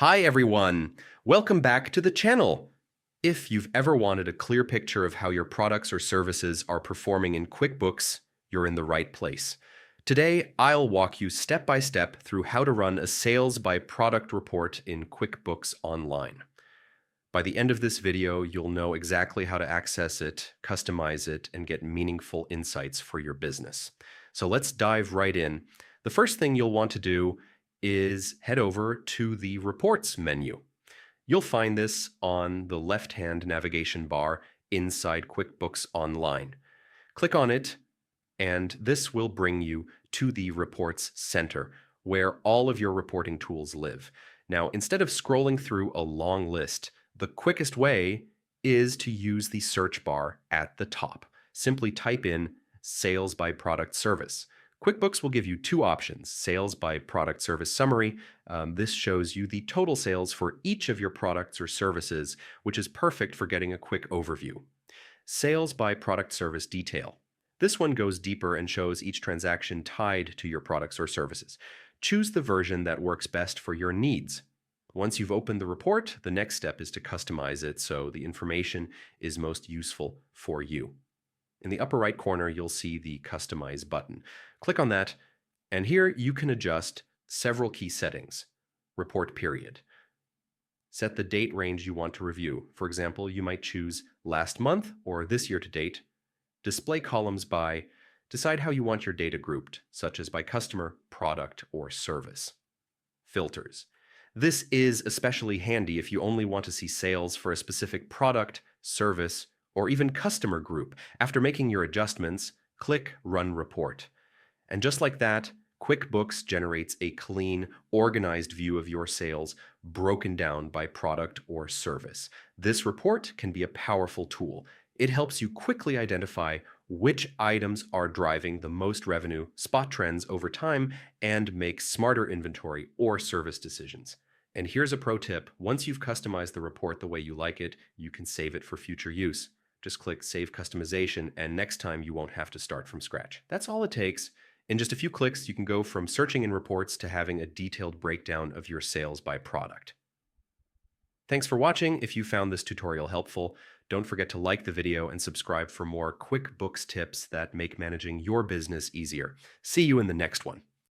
Hi everyone! Welcome back to the channel. If you've ever wanted a clear picture of how your products or services are performing in QuickBooks, you're in the right place. Today, I'll walk you step by step through how to run a sales by product report in QuickBooks Online. By the end of this video, you'll know exactly how to access it, customize it, and get meaningful insights for your business. So let's dive right in. The first thing you'll want to do is head over to the Reports menu. You'll find this on the left-hand navigation bar inside QuickBooks Online. Click on it, and this will bring you to the Reports Center, where all of your reporting tools live. Now, instead of scrolling through a long list, the quickest way is to use the search bar at the top. Simply type in Sales by Product Service. QuickBooks will give you two options, Sales by Product Service Summary. This shows you the total sales for each of your products or services, which is perfect for getting a quick overview. Sales by Product Service Detail. This one goes deeper and shows each transaction tied to your products or services. Choose the version that works best for your needs. Once you've opened the report, the next step is to customize it so the information is most useful for you. In the upper right corner, you'll see the Customize button. Click on that, and here you can adjust several key settings. Report period. Set the date range you want to review. For example, you might choose last month or this year to date. Display columns by. Decide how you want your data grouped, such as by customer, product, or service. Filters. This is especially handy if you only want to see sales for a specific product, service, or even customer group. After making your adjustments, click Run Report. And just like that, QuickBooks generates a clean, organized view of your sales broken down by product or service. This report can be a powerful tool. It helps you quickly identify which items are driving the most revenue, spot trends over time, and make smarter inventory or service decisions. And here's a pro tip. Once you've customized the report the way you like it, you can save it for future use. Just click Save Customization, and next time you won't have to start from scratch. That's all it takes. In just a few clicks, you can go from searching in reports to having a detailed breakdown of your sales by product. Thanks for watching. If you found this tutorial helpful, don't forget to like the video and subscribe for more QuickBooks tips that make managing your business easier. See you in the next one.